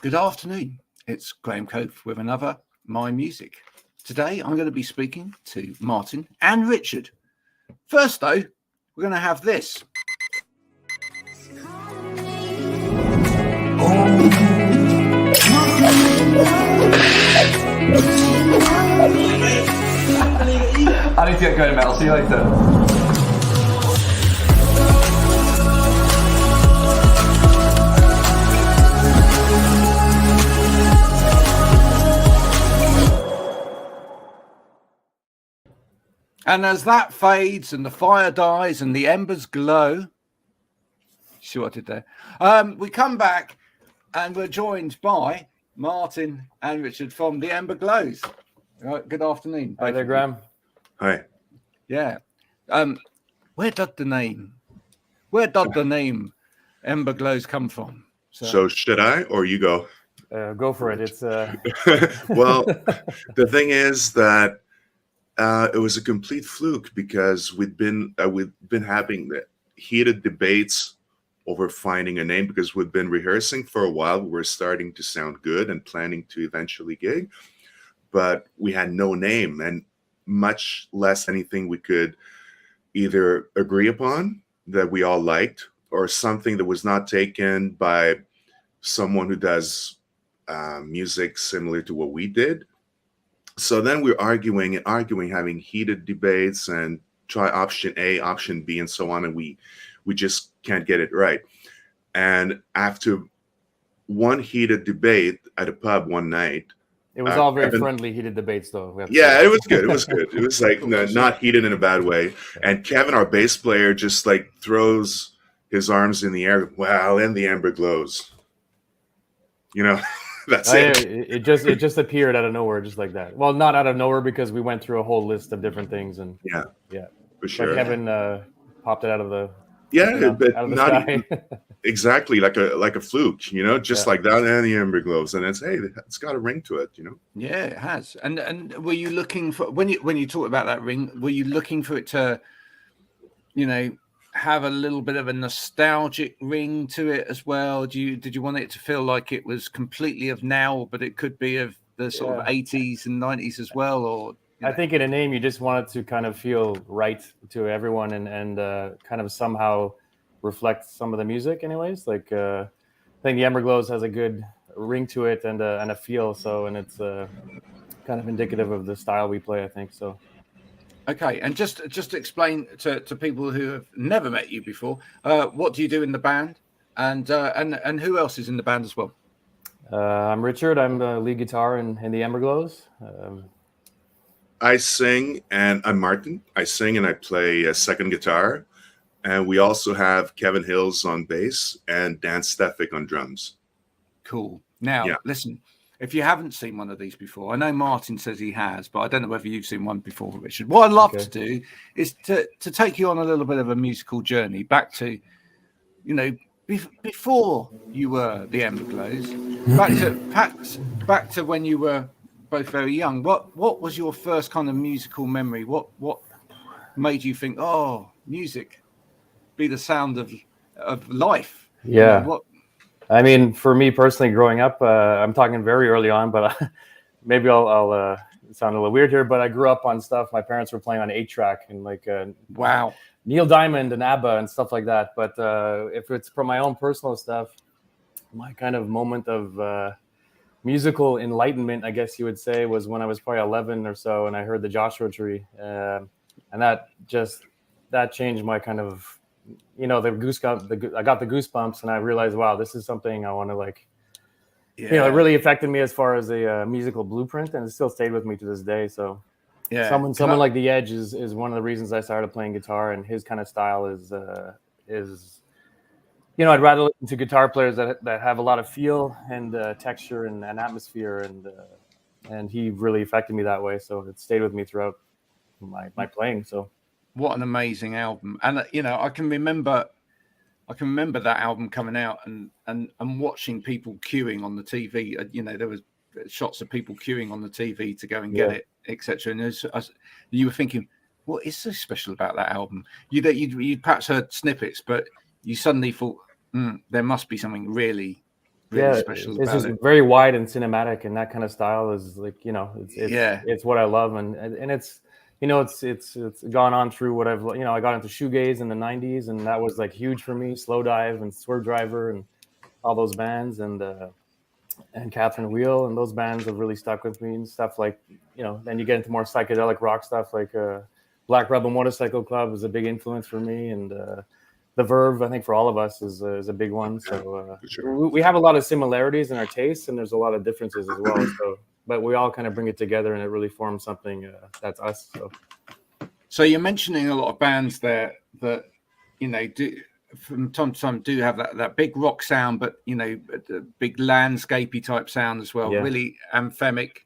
Good afternoon. It's Graham Coath with another My Music. Today I'm going to be speaking to Martin and Richard. First though, we're going to have this. I need to get going, Mel. See you later. And as that fades and the fire dies and the embers glow, see what I did there? We come back and we're joined by Martin and Richard from the Ember Glows. Good afternoon. Hi there, Graham. Hi. Yeah. Where did the name Ember Glows come from? So should I or you go? Go for it. It's Well, the thing is that it was a complete fluke because we'd been having the heated debates over finding a name because we'd been rehearsing for a while. We were starting to sound good and planning to eventually gig, but we had no name and much less anything we could either agree upon that we all liked or something that was not taken by someone who does music similar to what we did. So then we're arguing, having heated debates and try option A, option B, and so on. And we just can't get it right. And after one heated debate at a pub one night, it was all very friendly, heated debates, though. Yeah, it was good. It was good. It was like not heated in a bad way. And Kevin, our bass player, just like throws his arms in the air. Wow, and the Ember Glows. You know, that's it. It just appeared out of nowhere, just like that. Well, not out of nowhere because we went through a whole list of different things, and yeah, for like sure. Kevin popped it out of the but out of the not sky. exactly like a fluke, you know, just like that, and the Ember Glows, and it's got a ring to it, you know. Yeah, it has. And were you looking for when you talk about that ring? Were you looking for it to, have a little bit of a nostalgic ring to it as well? Did you want it to feel like it was completely of now, but it could be of the sort of 80s and 90s as well? Or I think in a name you just want it to kind of feel right to everyone and kind of somehow reflect some of the music, anyways. Like I think the Ember Glows has a good ring to it and a feel. So and it's kind of indicative of the style we play, I think. So. Okay, and just to explain to people who have never met you before, what do you do in the band, and who else is in the band as well? I'm Richard. I'm the lead guitar in the Ember Glows. I sing, and I'm Martin. I sing and I play a second guitar, and we also have Kevin Hills on bass and Dan Stefik on drums. Cool. Now, listen. If you haven't seen one of these before, I know Martin says he has, but I don't know whether you've seen one before, Richard. What I'd love to do is to take you on a little bit of a musical journey back to, before you were the Ember Glows, back to when you were both very young. What was your first kind of musical memory? What made you think, oh, music, be the sound of life? Yeah. I mean, for me personally, growing up, I'm talking very early on, but maybe I'll sound a little weird here, but I grew up on stuff my parents were playing on 8-track and like wow, Neil Diamond and ABBA and stuff like that. But if it's from my own personal stuff, my kind of moment of musical enlightenment, I guess you would say, was when I was probably 11 or so, and I heard the Joshua Tree, and that changed my kind of, the goosebumps. I got the goosebumps, and I realized, wow, this is something I want to like. It really affected me as far as a musical blueprint, and it still stayed with me to this day. So, someone like The Edge is one of the reasons I started playing guitar, and his kind of style is I'd rather listen to guitar players that have a lot of feel and texture and atmosphere, and he really affected me that way. So it stayed with me throughout my playing. So. What an amazing album. And I can remember that album coming out and watching people queuing on the TV. There was shots of people queuing on the TV to go and get it, etc. And you were thinking, what is so special about that album? You perhaps heard snippets, but you suddenly thought, there must be something really really special it's about just it. very wide and cinematic, and that kind of style is like, Yeah. it's what I love, and it's, it's gone on through what I've, I got into shoegaze in the 90s, and that was like huge for me. Slow Dive and Swerve Driver and all those bands, and Catherine Wheel, and those bands have really stuck with me, and stuff like, then you get into more psychedelic rock stuff like Black Rebel Motorcycle Club is a big influence for me, and The Verve, I think for all of us is a big one. So sure. we have a lot of similarities in our tastes, and there's a lot of differences as well. So, but we all kind of bring it together, and it really forms something that's us. So you're mentioning a lot of bands there that do from time to time do have that big rock sound, but the big landscapey type sound as well. Yeah. Really anthemic,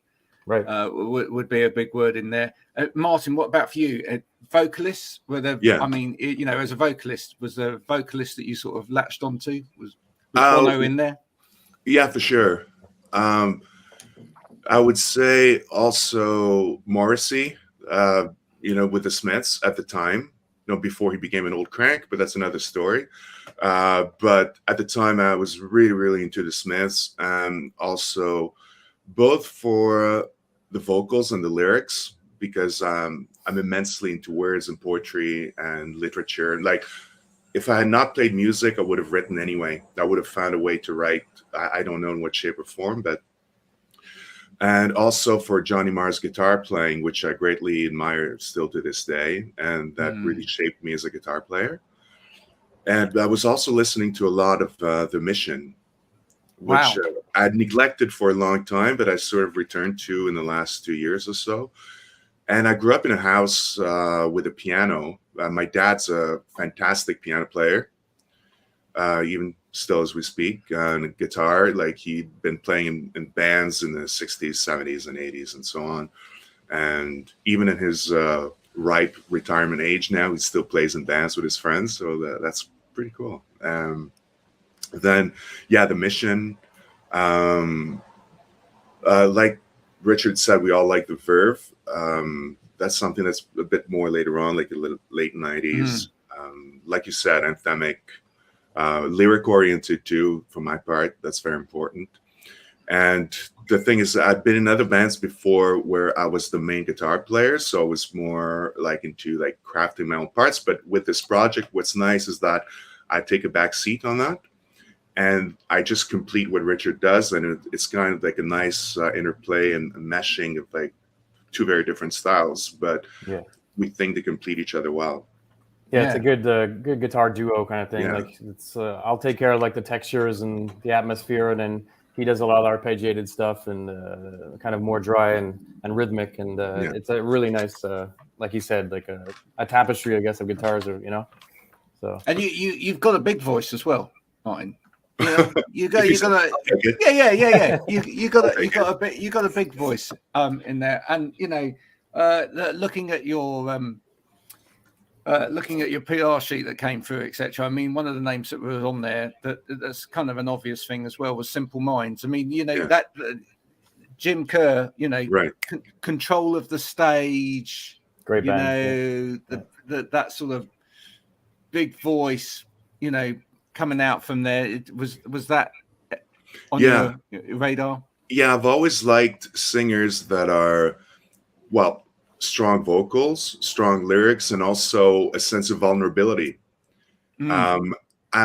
Right? would be a big word in there. Martin, what about for you? Vocalists? Were there? Yeah. I mean, as a vocalist, was there a vocalist that you sort of latched onto? Was Bono in there? Yeah, for sure. I would say also Morrissey. With the Smiths at the time. Before he became an old crank, but that's another story. But at the time, I was really, really into the Smiths, and also both for the vocals and the lyrics, because I'm immensely into words and poetry and literature. Like, if I had not played music, I would have written anyway. I would have found a way to write. I don't know in what shape or form, but. And also for Johnny Marr's guitar playing, which I greatly admire still to this day. And that really shaped me as a guitar player. And I was also listening to a lot of The Mission, which I'd neglected for a long time, but I sort of returned to in the last 2 years or so. And I grew up in a house with a piano. My dad's a fantastic piano player, even still as we speak, and a guitar. Like, he'd been playing in bands in the 60s, 70s, and 80s, and so on. And even in his ripe retirement age now, he still plays in bands with his friends. So that's pretty cool. Then, The Mission. Like Richard said, we all like The Verve. That's something that's a bit more later on, like the late 90s. Like you said, anthemic. Lyric oriented too, for my part. That's very important. And the thing is, I've been in other bands before where I was the main guitar player, so I was more like into like crafting my own parts. But with this project, what's nice is that I take a back seat on that, and I just complete what Richard does, and it's kind of like a nice interplay and meshing of like two very different styles, but we think they complete each other well. Yeah, it's a good guitar duo kind of thing. Yeah. Like, it's I'll take care of like the textures and the atmosphere, and then he does a lot of arpeggiated stuff and kind of more dry and rhythmic. And it's a really nice, like he said, like a tapestry, I guess, of guitars, or So. And you've got a big voice as well, Martin. You got a big voice in there, and looking at your PR sheet that came through, etc. I mean, one of the names that was on there that's kind of an obvious thing as well was Simple Minds. I mean, that Jim Kerr, right. Control of the Stage, great band. That sort of big voice, coming out from there. Was that on your radar? Yeah, I've always liked singers that are, strong vocals, strong lyrics, and also a sense of vulnerability. I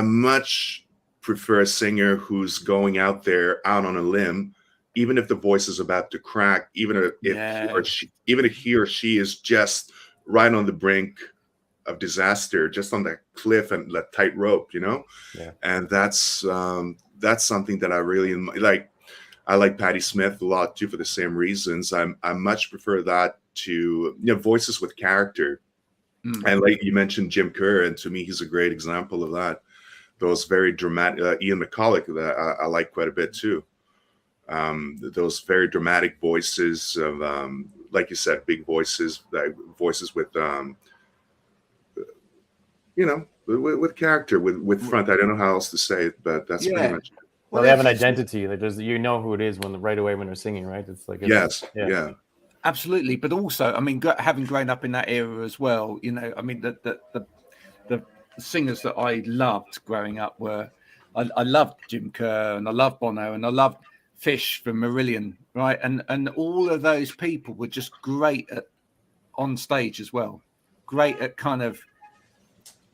much prefer a singer who's going out on a limb, even if the voice is about to crack, even if he or she is just right on the brink of disaster, just on that cliff and that tight rope, And that's something that I really like. I like Patti Smith a lot too for the same reasons. I much prefer that to voices with character. And like you mentioned, Jim Kerr, and to me, he's a great example of that. Those very dramatic, Ian McCulloch, that I like quite a bit too. Those very dramatic voices of, like you said, big voices, like voices with, with character, with front. I don't know how else to say it, but that's pretty much it. Well, they have an identity. Like, who it is right away when they're singing, right? It's like yeah. Absolutely, but also, I mean, having grown up in that era as well, I mean, the singers that I loved growing up were I loved Jim Kerr, and I loved Bono, and I loved Fish from Marillion, right? And all of those people were just great on stage as well, great at kind of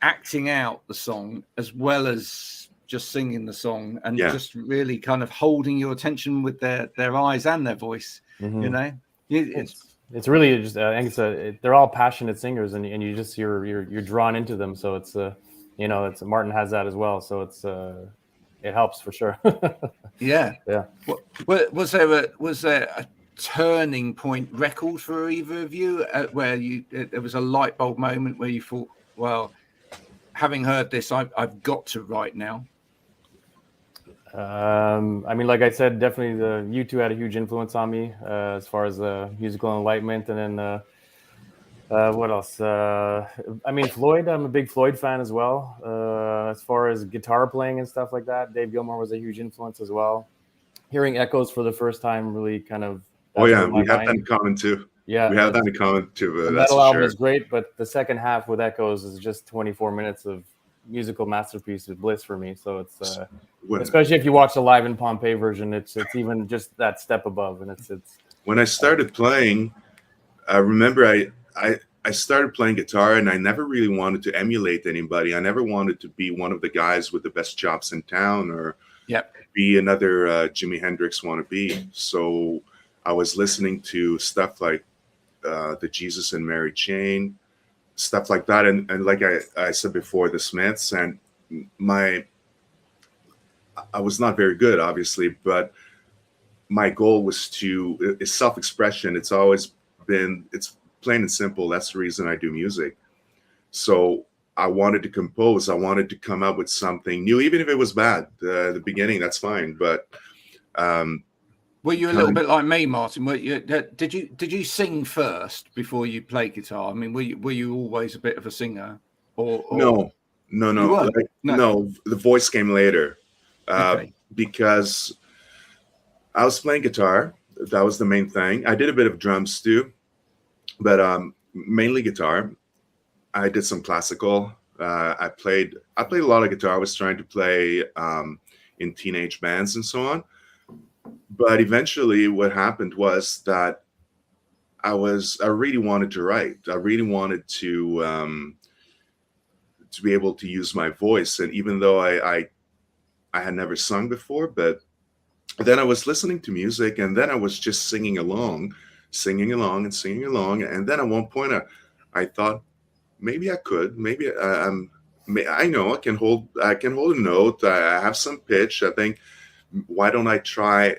acting out the song as well as just singing the song, and just really kind of holding your attention with their eyes and their voice. You know, it's really just I think they're all passionate singers, and you just you're drawn into them. So it's you know, it's Martin has that as well. So it's it helps for sure. Yeah. Was there a turning point record for either of you where there was a light bulb moment where you thought, well, having heard this, I've got to write now? I mean, like I said, definitely U2 had a huge influence on me as far as musical enlightenment. And then what else? I mean, Floyd, I'm a big Floyd fan as well. As far as guitar playing and stuff like that, Dave Gilmour was a huge influence as well. Hearing Echoes for the first time really kind of... we have that in common too. Yeah, we have that in common too. The metal album is great, but the second half with Echoes is just 24 minutes of musical masterpiece with bliss for me. So it's especially if you watch the live in Pompeii version, it's even just that step above. And it's when I started playing, I remember I started playing guitar, and I never really wanted to emulate anybody. I never wanted to be one of the guys with the best chops in town, or be another Jimi Hendrix wannabe. So I was listening to stuff like the Jesus and Mary Chain, stuff like that, and like I said before, the Smiths. And I was not very good, obviously, but my goal was is self-expression. It's always been, it's plain and simple. That's the reason I do music. So I wanted to compose. I wanted to come up with something new, even if it was bad. The beginning, that's fine. But were you a little bit like me, Martin? Did you sing first before you played guitar? I mean, were you always a bit of a singer? Or no. Like, no, the voice came later Okay. Because I was playing guitar. That was the main thing. I did a bit of drums too, but mainly guitar. I did some classical. I played a lot of guitar. I was trying to play in teenage bands and so on. But eventually what happened was that I really wanted to write. I really wanted to be able to use my voice. And even though I had never sung before, but then I was listening to music, and then I was just singing along. And then at one point I thought, maybe I could, I know I can hold a note. I have some pitch. I think, why don't I try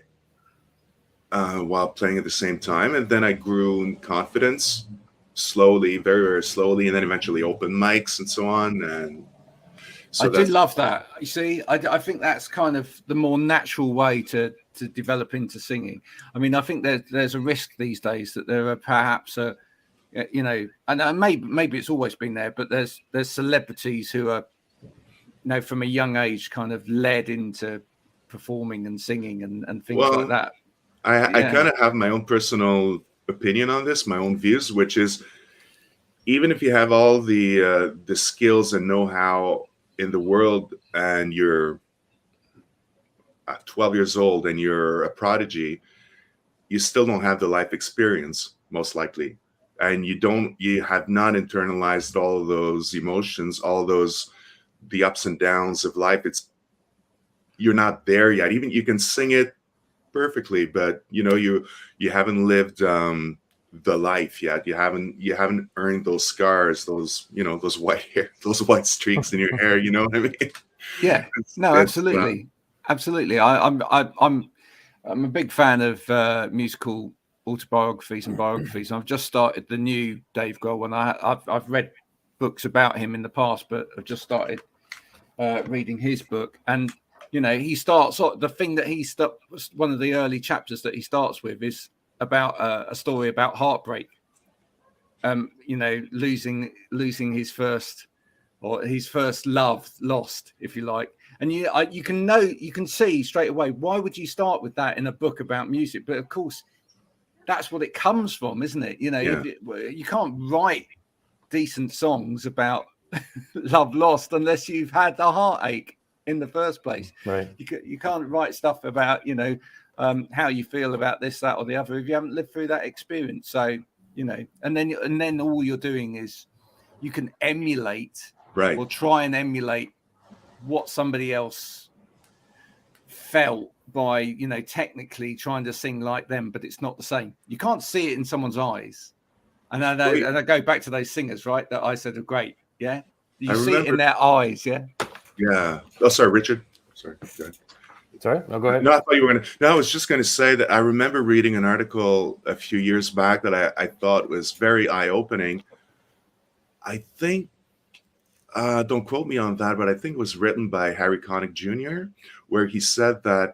while playing at the same time? And then I grew in confidence slowly, very, very slowly, and then eventually open mics and so on. And so I did love that. You see, I think that's kind of the more natural way to develop into singing. I mean, I think there's a risk these days that there are perhaps and maybe it's always been there, but there's celebrities who are, from a young age kind of led into performing and singing and things like that. I kind of have my own personal opinion on this, my own views, which is, even if you have all the skills and know-how in the world, and you're 12 years old and you're a prodigy, you still don't have the life experience, most likely. And you have not internalized all of those emotions, the ups and downs of life. You're not there yet. Even you can sing it perfectly, but you haven't lived the life yet. You haven't earned those scars, those white streaks in your hair. You know what I mean? Yeah. Absolutely. I'm a big fan of musical autobiographies and biographies. I've just started the new Dave Grohl one. I've read books about him in the past, but I've just started reading his book. And he starts, the thing that one of the early chapters that he starts with is about a story about heartbreak. Losing his first love lost, if you like. And you can see straight away, why would you start with that in a book about music? But of course, that's what it comes from, isn't it? You can't write decent songs about love lost unless you've had a heartache. in the first place. Right. You can't write stuff about, you know, how you feel about this, that, or the other if you haven't lived through that experience. So, you know, and then all you're doing is you can emulate Right. or try and emulate what somebody else felt by, you know, technically trying to sing like them, but it's not the same. You can't see it in someone's eyes. And I know, and I go back to those singers, right, that I said are great. Yeah. You see it in their eyes. Yeah. Yeah. Oh, sorry, Richard. Sorry. Go ahead. Sorry? No, go ahead. No, I thought you were going to. No, I was just going to say that I remember reading an article a few years back that I thought was very eye-opening. I think, don't quote me on that, but I think it was written by Harry Connick Jr., where he said that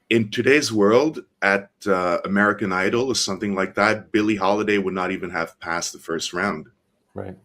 in today's world, at American Idol or something like that, Billie Holiday would not even have passed the first round. Right.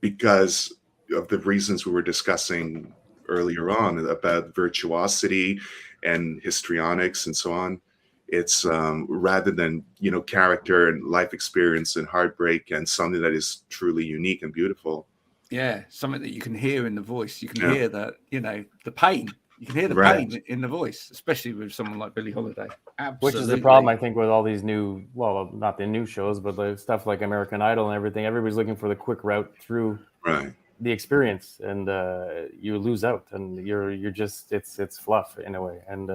Because of the reasons we were discussing earlier on about virtuosity and histrionics and so on. It's rather than, you know, character and life experience and heartbreak and something that is truly unique and beautiful. Yeah, something that you can hear in the voice. You can hear that, you know, the pain. You can hear the pain in the voice, especially with someone like Billie Holiday. Absolutely. Which is the problem, I think, with all these new, well, not the new shows, but the stuff like American Idol and everything. Everybody's looking for the quick route through the experience, and you lose out, and you're just it's fluff in a way. And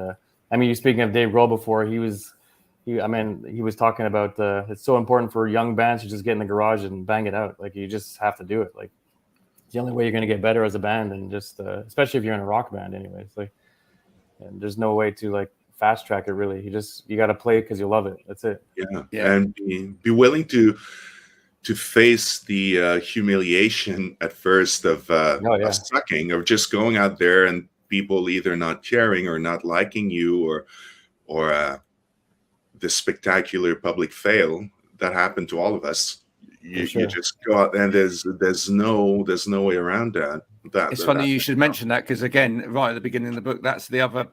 I mean, you speaking of Dave Grohl before, he was talking about it's so important for young bands to just get in the garage and bang it out. Like, you just have to do it. Like, it's the only way you're going to get better as a band, and just especially if you're in a rock band, anyways. Like, and there's no way to like fast track it really. You got to play it because you love it. That's it. Yeah. And be willing to face the humiliation at first of sucking, or just going out there and people either not caring or not liking you, or the spectacular public fail that happened to all of us. You just go out, and there's no way around that. It's funny you should mention that, because again, right at the beginning of the book, that's the other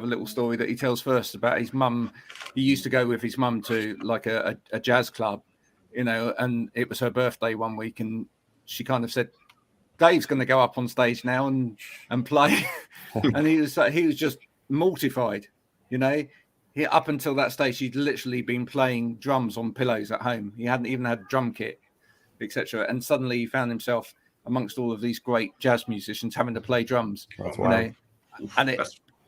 little story that he tells first about his mum. He used to go with his mum to like a jazz club, you know, and it was her birthday one week, and she kind of said, Dave's going to go up on stage now and play. And he was just mortified, you know. He, up until that stage, he'd literally been playing drums on pillows at home. He hadn't even had a drum kit, etc. And suddenly he found himself amongst all of these great jazz musicians having to play drums. That's wild. And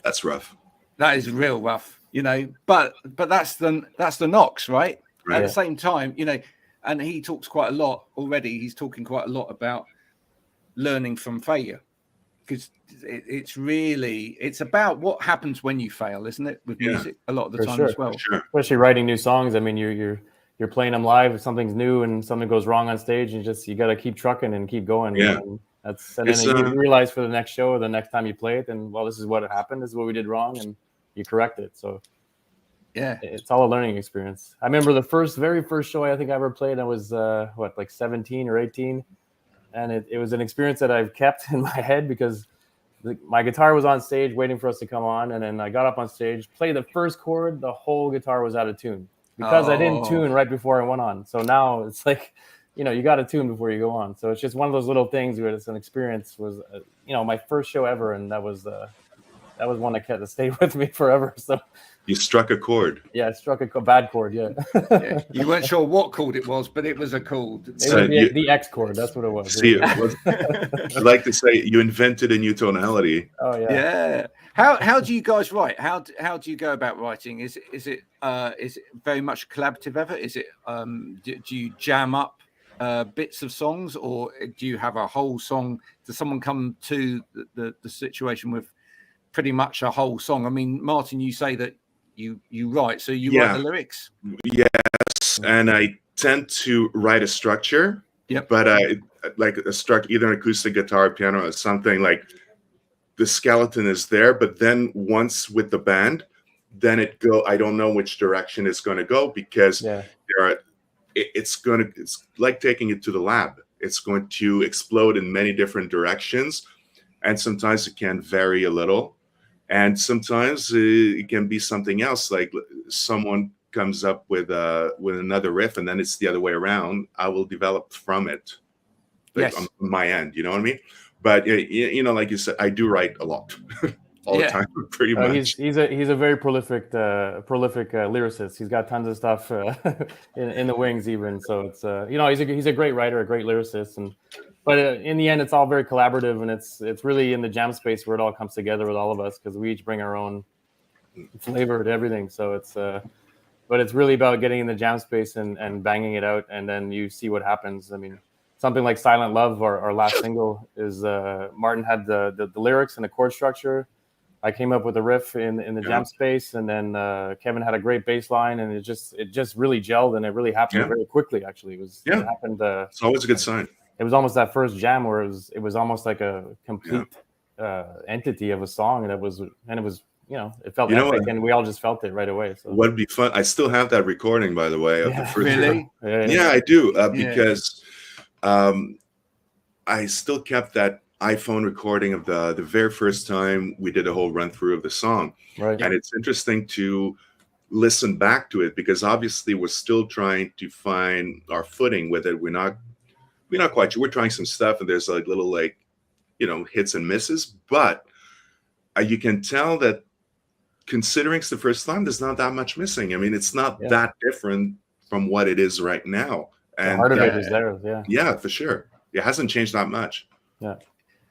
that's rough. That is real rough, you know. But that's the knocks, right? At the same time, you know. And he talks quite a lot already. He's talking quite a lot about learning from failure, because it's about what happens when you fail, isn't it? With music, a lot of the time as well. Especially writing new songs. I mean, you're playing them live. If something's new and something goes wrong on stage, you got to keep trucking and keep going. Yeah. And then you realize for the next show or the next time you play it, and well, this is what happened. This is what we did wrong, and you correct it. So yeah, it's all a learning experience. I remember the very first show I think I ever played. I was like 17 or 18. And it was an experience that I've kept in my head, because my guitar was on stage waiting for us to come on. And then I got up on stage, played the first chord, the whole guitar was out of tune because I didn't tune right before I went on. So now it's like, you know, you got to tune before you go on. So it's just one of those little things where it's an experience. Was, you know, my first show ever. And that was one that stayed with me forever. So you struck a chord. Yeah, I struck a bad chord. Yeah. You weren't sure what chord it was, but it was a chord. It was the X chord. That's what it was. See, I'd like to say you invented a new tonality. Oh yeah. Yeah. How do you guys write? How do you go about writing? Is it very much a collaborative effort? Is it do you jam up bits of songs, or do you have a whole song? Does someone come to the situation with pretty much a whole song? I mean, Martin, you say that you write, so you write the lyrics. Yes, and I tend to write a structure. Yep. But I like a structure, either an acoustic guitar, piano, or something. Like the skeleton is there, but then once with the band, then I don't know which direction it's going to go, because it's like taking it to the lab. It's going to explode in many different directions, and sometimes it can vary a little. And sometimes it can be something else, like someone comes up with another riff, and then it's the other way around. I will develop from it, like on my end, you know what I mean? But like you said, I do write a lot all the time, pretty much. He's a very prolific lyricist. He's got tons of stuff in the wings, even. So it's he's a great writer, a great lyricist, but in the end, it's all very collaborative, and it's really in the jam space where it all comes together with all of us, because we each bring our own flavor to everything. So but it's really about getting in the jam space and banging it out, and then you see what happens. I mean, something like Silent Love, our last single, is Martin had the lyrics and the chord structure. I came up with a riff in the jam space, and then Kevin had a great bass line, and it just really gelled, and it really happened very quickly. Actually, it happened. It's always a good sign. It was almost that first jam where it was almost like a complete entity of a song, and it was it felt epic, and we all just felt it right away. So what'd be fun? I still have that recording, by the way, of the first. Really? Yeah, I do, because I still kept that iPhone recording of the very first time we did a whole run through of the song. Right. And it's interesting to listen back to it, because obviously we're still trying to find our footing with it. We're not quite sure. We're trying some stuff, and there's like little hits and misses, but you can tell that, considering it's the first time, there's not that much missing. I mean, it's not that different from what it is right now. And the heart of it is there. Yeah, for sure. It hasn't changed that much. Yeah.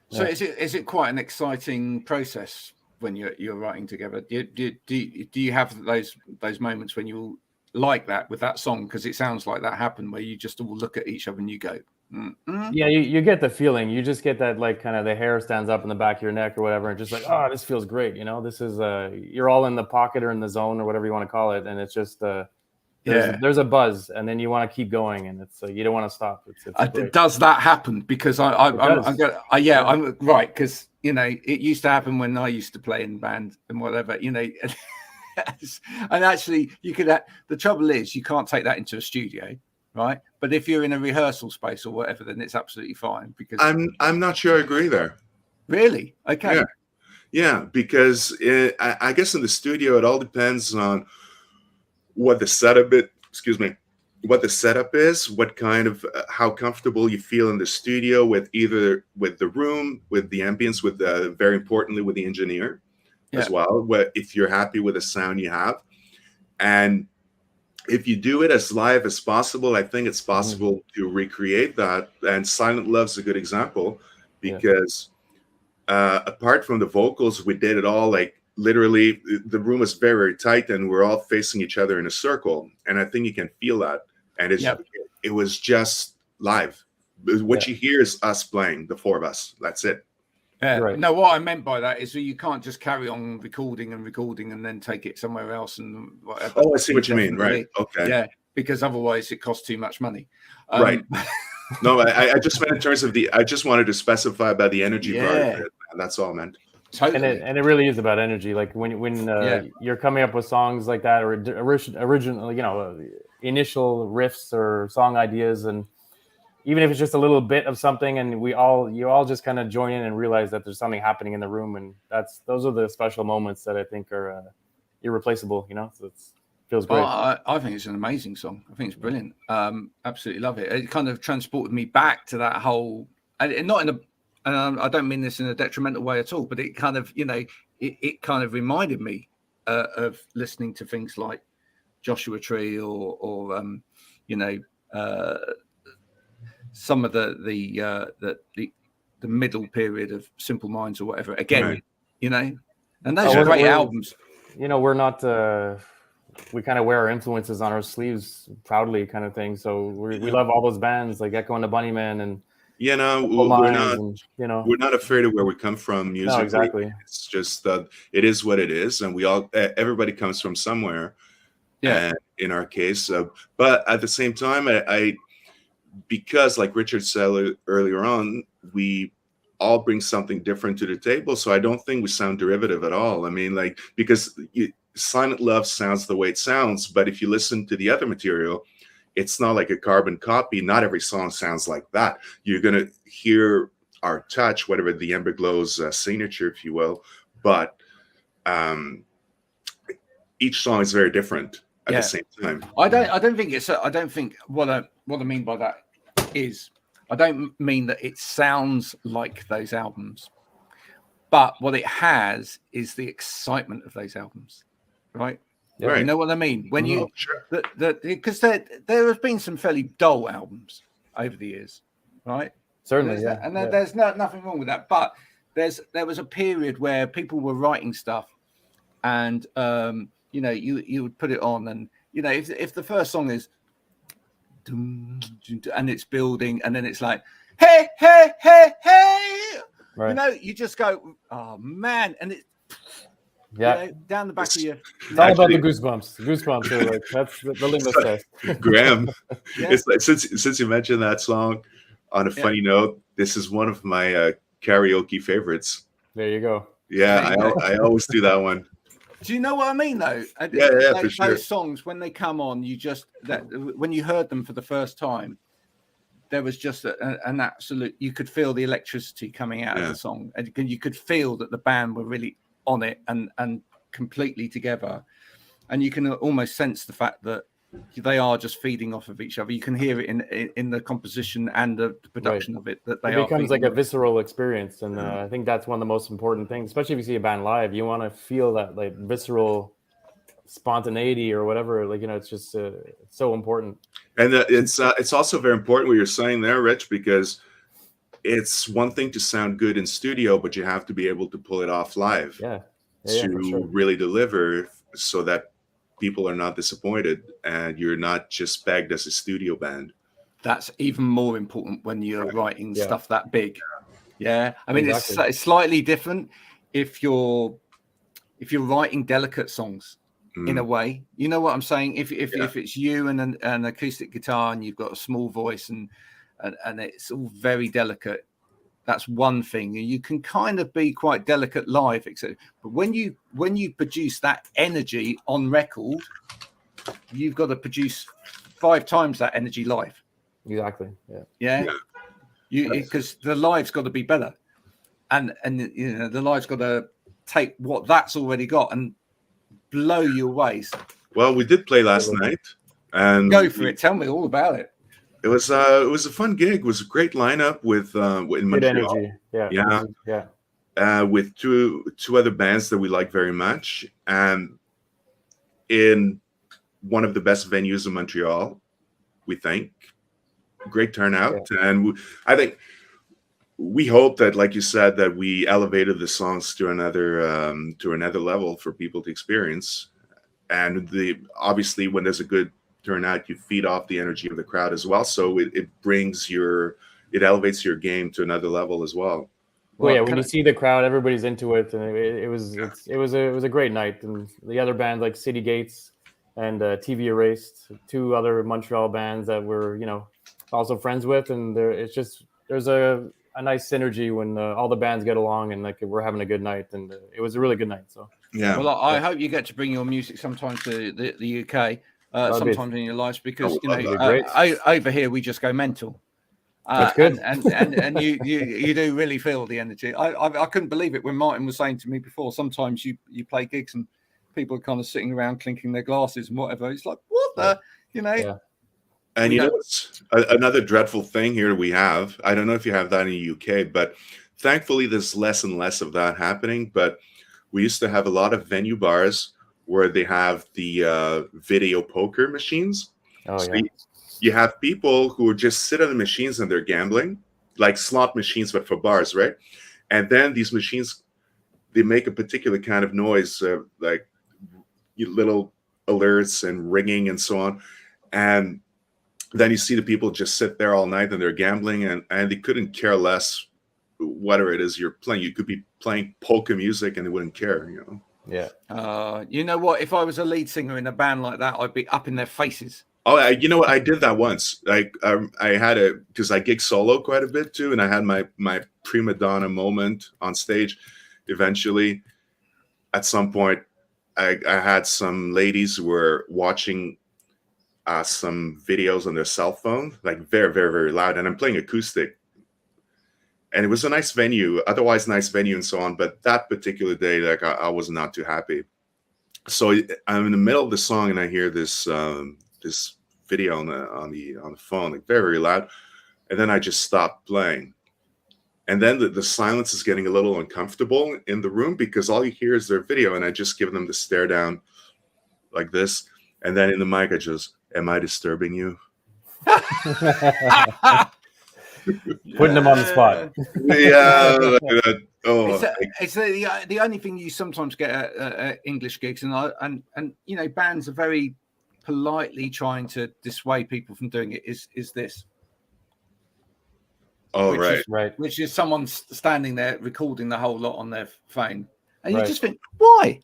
So is it quite an exciting process when you're writing together? Do you have those moments when you like that with that song? Because it sounds like that happened, where you just all look at each other and you go, yeah, you get the feeling. You just get that, like, kind of the hair stands up in the back of your neck or whatever, and just like, oh, this feels great. This is you're all in the pocket or in the zone or whatever you want to call it, and it's just there's a buzz, and then you want to keep going, and it's you don't want to stop. Does that happen? Because I'm right, because it used to happen when I used to play in band and whatever, and actually you could. The trouble is, you can't take that into a studio, right? But if you're in a rehearsal space or whatever, then it's absolutely fine. Because I'm not sure I agree there. Really? Okay. Yeah, because I guess in the studio it all depends on what the setup is, what kind of how comfortable you feel in the studio with the room, with the ambience, with very importantly with the engineer as well. If you're happy with the sound you have, and if you do it as live as possible, I think it's possible to recreate that. And Silent Love's a good example, because apart from the vocals, we did it all like literally. The room was very, very tight, and we're all facing each other in a circle. And I think you can feel that. And it was just live. What you hear is us playing, the four of us. That's it. Yeah. Right. No, what I meant by that is that you can't just carry on recording and then take it somewhere else and whatever. Oh, I see what you mean. Right. Okay. Yeah, because otherwise it costs too much money. Right. No, I just meant in terms of I just wanted to specify about the energy part of it. And that's all I meant. Totally. And it really is about energy. Like when you're coming up with songs like that, or original, initial riffs or song ideas, and even if it's just a little bit of something, and you all just kind of join in and realize that there's something happening in the room, and those are the special moments that I think are irreplaceable. So it feels great. Well, I think it's an amazing song. I think it's brilliant. Absolutely love it. It kind of transported me back to that whole, and not in a, and I don't mean this in a detrimental way at all, but it kind of, it kind of reminded me of listening to things like Joshua Tree or some of the middle period of Simple Minds or whatever. Again, and those are great albums. We're not. We kind of wear our influences on our sleeves proudly, kind of thing. So we love all those bands like Echo and the Bunnymen and. We're not afraid of where we come from musically. No, exactly. It's just it is what it is, and everybody comes from somewhere. Yeah. In our case, but at the same time, I because like Richard said earlier on, we all bring something different to the table. So I don't think we sound derivative at all. I mean, because Silent Love sounds the way it sounds, but if you listen to the other material, it's not like a carbon copy. Not every song sounds like that. You're going to hear our touch, whatever the Ember Glows signature, if you will. But each song is very different at the same time. I don't think what I mean by that is I don't mean that it sounds like those albums, but what it has is the excitement of those albums, right? Yeah. Right. You know what I mean? When you, Sure. because there have been some fairly dull albums over the years, right? Certainly, There's nothing wrong with that, but there was a period where people were writing stuff, and you know, you would put it on, and you know, if the first song is and it's building, and then it's like hey hey hey hey, right. you know, you just go, oh man, and it down the back of your. It's all about the goosebumps. Goosebumps are like, that's the litmus test. Graham, Yeah. it's like, since you mentioned that song, on a funny note, this is one of my karaoke favorites. There you go. Yeah, I always do that one. Do you know what I mean, though? Yeah, for sure. Those songs, when they come on, when you heard them for the first time, there was just an absolute. You could feel the electricity coming out of the song, and you could feel that the band were really on it and completely together, and you can almost sense the fact that they are just feeding off of each other. You can hear it in the composition and the production of it. That it becomes like a visceral experience, and I think that's one of the most important things. Especially if you see a band live, you want to feel that like visceral spontaneity or whatever. Like, you know, it's just it's so important. And it's also very important what you're saying there, Rich, because it's one thing to sound good in studio, but you have to be able to pull it off live to really deliver, so that people are not disappointed and you're not just pegged as a studio band. That's even more important when you're writing stuff that big. Yeah, I mean, it's slightly different if you're writing delicate songs in a way. You know what I'm saying? If it's you and an acoustic guitar and you've got a small voice and it's all very delicate, that's one thing. You can kind of be quite delicate live, etc. But when you produce that energy on record, you've got to produce 5 times that energy live. Exactly. Yeah. Because the live's got to be better, and you know, the live's got to take what that's already got and blow you away. Well, we did play last night, and go for it. Tell me all about it. It was a fun gig. It was a great lineup with in Montreal. Energy. With two other bands that we like very much, and in one of the best venues in Montreal, we think. Great turnout, and I think we hope that, like you said, that we elevated the songs to another level for people to experience. And obviously, when there's a good turnout, you feed off the energy of the crowd as well, so it elevates your game to another level as well. Well, when you see the crowd, everybody's into it, and it was a great night. And the other bands like City Gates and TV Erased, 2 other Montreal bands that we're also friends with, and there's a nice synergy when all the bands get along and like we're having a good night, and it was a really good night. So well, I hope you get to bring your music sometime to the UK. Sometimes in your lives, because over here we just go mental. That's good, and you do really feel the energy. I couldn't believe it when Martin was saying to me before. Sometimes you play gigs and people are kind of sitting around clinking their glasses and whatever. It's like, what the, And it's another dreadful thing here we have. I don't know if you have that in the UK, but thankfully there's less and less of that happening. But we used to have a lot of venue bars where they have the video poker machines. You have people who just sit on the machines and they're gambling, like slot machines, but for bars, right? And then these machines, they make a particular kind of noise, like little alerts and ringing and so on. And then you see the people just sit there all night and they're gambling, and they couldn't care less whatever it is you're playing. You could be playing polka music and they wouldn't care, you know what? If I was a lead singer in a band like that, I'd be up in their faces. Oh, you know what? I did that once. I had because I gig solo quite a bit too, and I had my prima donna moment on stage. Eventually, at some point, I had some ladies who were watching some videos on their cell phone, like very, very, very loud, and I'm playing acoustic. And it was a nice venue, otherwise nice venue and so on. But that particular day, like I was not too happy. So I'm in the middle of the song and I hear this this video on the phone, like very, very loud. and then I just stopped playing. And then the silence is getting a little uncomfortable in the room because all you hear is their video, and I just give them the stare down like this. And then in the mic, I just, am I disturbing you? Putting them on the spot. Yeah. It's the only thing you sometimes get at English gigs, and you know, bands are very politely trying to dissuade people from doing it. Is this? Oh, Which is someone standing there recording the whole lot on their phone, and you Right. just think, why?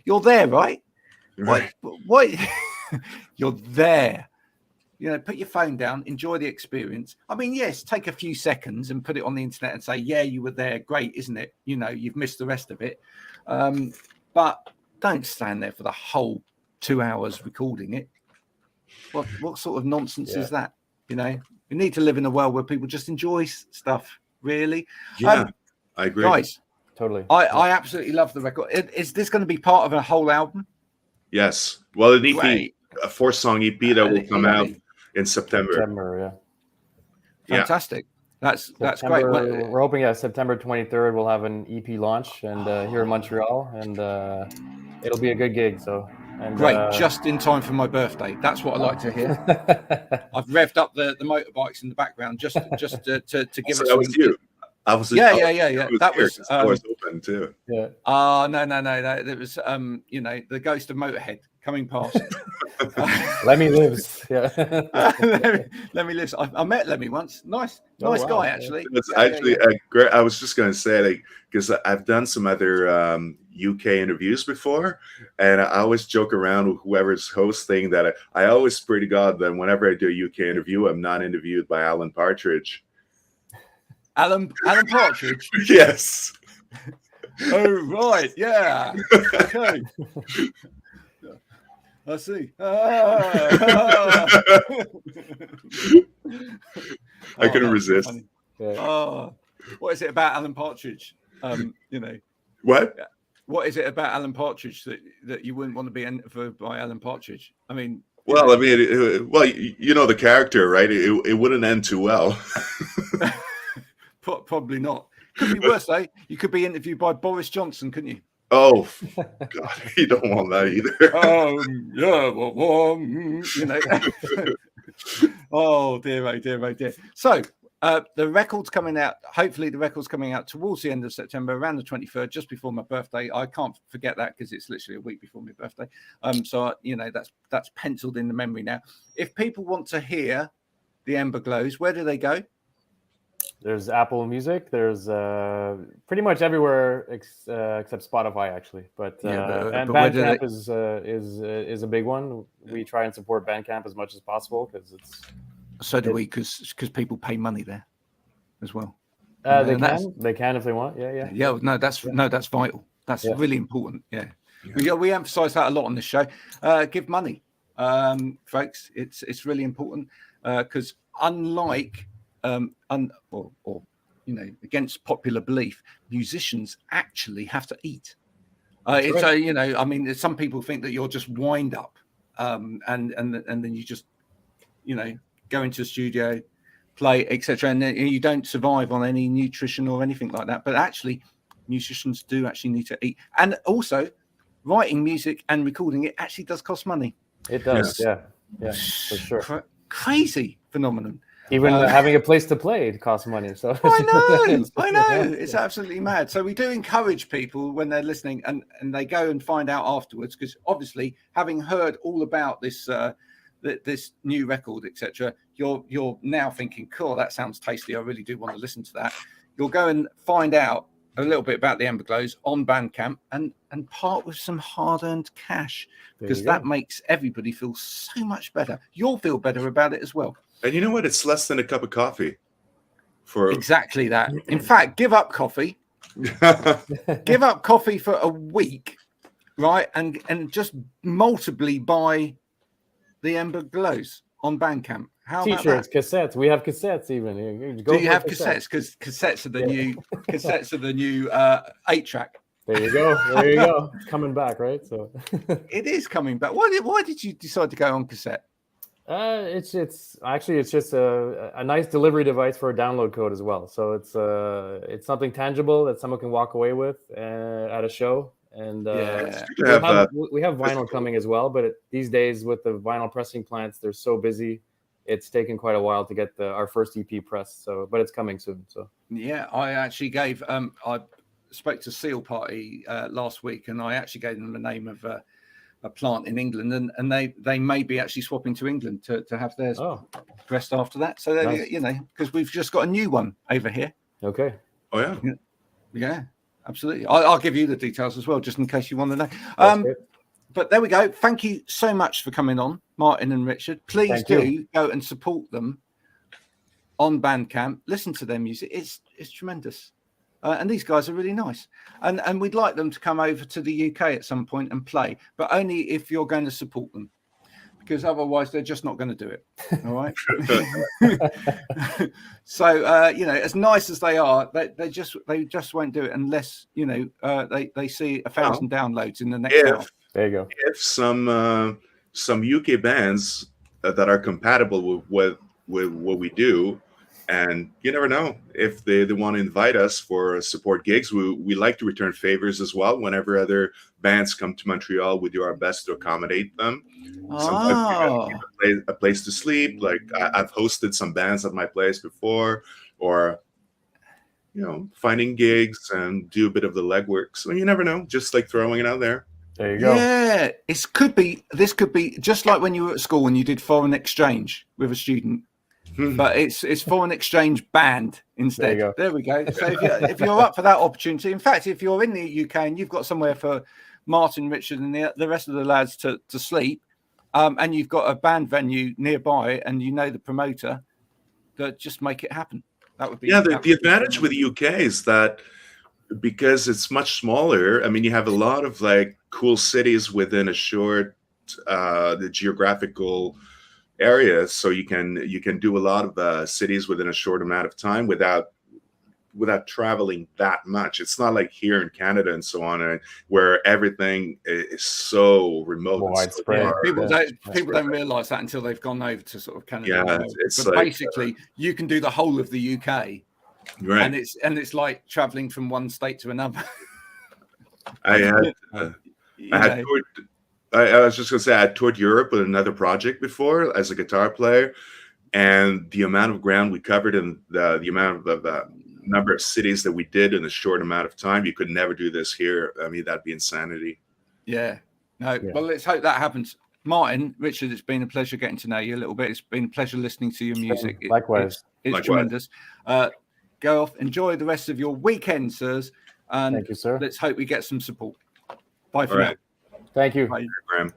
You're there, right? Why? You're there. You know, put your phone down, enjoy the experience. I mean, yes, take a few seconds and put it on the internet and say, yeah, you were there. Great, isn't it? You know, you've missed the rest of it. But don't stand there for the whole 2 hours recording it. What sort of nonsense is that? You know, we need to live in a world where people just enjoy stuff, really. Yeah, I agree. Guys, Totally. I absolutely love the record. Is this going to be part of a whole album? Yes. Well, an EP, Great. a 4-song EP that will come out in September. Fantastic. That's September, great. We're hoping September 23rd we'll have an EP launch and here in Montreal, and it'll be a good gig. So great, just in time for my birthday. That's what I like to hear. I've revved up the motorbikes in the background just to give So us. that was you. I was Yeah. That was doors open too. Yeah. No. It was you know, the ghost of Motorhead coming past. Lemmy lives. Yeah. Lemmy lives. I met Lemmy once. Nice wow. guy, actually. It's actually great. I was just going to say, like, because I've done some other UK interviews before, and I always joke around with whoever's hosting that I always pray to God that whenever I do a UK interview, I'm not interviewed by Alan Partridge. Alan Partridge. Yes. Oh right, yeah. Okay. I see. I couldn't resist. Oh, what is it about Alan Partridge? You know, What is it about Alan Partridge that you wouldn't want to be interviewed by Alan Partridge? I mean, well, I mean, you know the character, right? It wouldn't end too well. Probably not. Could be worse, though. You could be interviewed by Boris Johnson, couldn't you? Oh, God, you don't want that either. You know. Oh dear. So the record's coming out. Hopefully, the record's coming out towards the end of September, around the 23rd, just before my birthday. I can't forget that because it's literally a week before my birthday. So you know that's penciled in the memory now. If people want to hear the Ember Glows, where do they go? There's Apple Music. There's pretty much everywhere except Spotify, actually. But Bandcamp is a big one. We try and support Bandcamp as much as possible because it's. So do we, because people pay money there as well. They can if they want. Yeah. No, that's vital. That's really important. Yeah. We emphasize that a lot on this show. Give money, folks. It's really important because unlike or you know, against popular belief, musicians actually have to eat. So you know, I mean, some people think that you're just wind up, and then you just, you know, go into a studio, play, etc., and you don't survive on any nutrition or anything like that. But actually, musicians do actually need to eat, and also writing music and recording it actually does cost money. It does, yeah, for sure. Crazy phenomenon. Even having a place to play, it costs money. So I know, it's absolutely mad. So we do encourage people when they're listening, and they go and find out afterwards, because obviously, having heard all about this this new record, etc., you're now thinking, cool, that sounds tasty. I really do want to listen to that. You'll go and find out a little bit about the Ember Glows on Bandcamp and part with some hard-earned cash, because that makes everybody feel so much better. You'll feel better about it as well. And you know what? It's less than a cup of coffee. For exactly that. In fact, give up coffee. Give up coffee for a week, right? And just multiply buy the Ember Glows on Bandcamp. How T-shirts, cassettes. We have cassettes even. Do you have cassettes? Because cassettes are the new 8-track. There you go. It's coming back, right? So it is coming back. Why did you decide to go on cassette? It's actually it's just a nice delivery device for a download code as well. So it's something tangible that someone can walk away with at a show. And Yeah. we have vinyl coming as well, but these days with the vinyl pressing plants, they're so busy. It's taken quite a while to get our first EP pressed. So, but it's coming soon. So yeah, I actually gave I spoke to Seal Party last week, and I actually gave them the name of a plant in England, and they may be actually swapping to England to have theirs pressed after that. So Nice. you know, because we've just got a new one over here. Okay. Oh yeah. Yeah, absolutely. I'll give you the details as well, just in case you want to know. But there we go. Thank you so much for coming on, Martin and Richard. Please do go and support them on Bandcamp. Listen to their music. It's tremendous. And these guys are really nice. And we'd like them to come over to the UK at some point and play, but only if you're going to support them, because otherwise they're just not going to do it. All right. So, you know, as nice as they are, they just won't do it unless, you know, they see 1,000 downloads in the next hour. There you go. If some UK bands that are compatible with what we do, and you never know if they want to invite us for support gigs. We like to return favors as well. Whenever other bands come to Montreal, we do our best to accommodate them. Sometimes we give a place to sleep. Like I've hosted some bands at my place before, or you know, finding gigs and do a bit of the legwork. So you never know. Just like throwing it out there. There you go. Yeah, this could be just like when you were at school and you did foreign exchange with a student, but it's foreign exchange band instead. There we go. So if you're up for that opportunity, in fact, if you're in the UK and you've got somewhere for Martin, Richard, and the rest of the lads to sleep, and you've got a band venue nearby, and you know the promoter, that just make it happen. That would be the advantage with the UK is that because it's much smaller. I mean, you have a lot of like cool cities within a short the geographical area, so you can do a lot of cities within a short amount of time without traveling that much. It's not like here in Canada and so on, where everything is so remote, widespread. People don't realize that until they've gone over to sort of Canada. Yeah, it's but like, basically you can do the whole of the UK, right? And it's like traveling from one state to another. I was just gonna say I had toured Europe with another project before as a guitar player, and the amount of ground we covered and the amount of number of cities that we did in a short amount of time, you could never do this here. I mean, that'd be insanity. Yeah. No. Yeah. Well, let's hope that happens. Martin, Richard, it's been a pleasure getting to know you a little bit. It's been a pleasure listening to your music. Likewise. It's tremendous. Go off, enjoy the rest of your weekend, sirs. And thank you, sir. Let's hope we get some support. Bye for now. Thank you. Bye. Graham.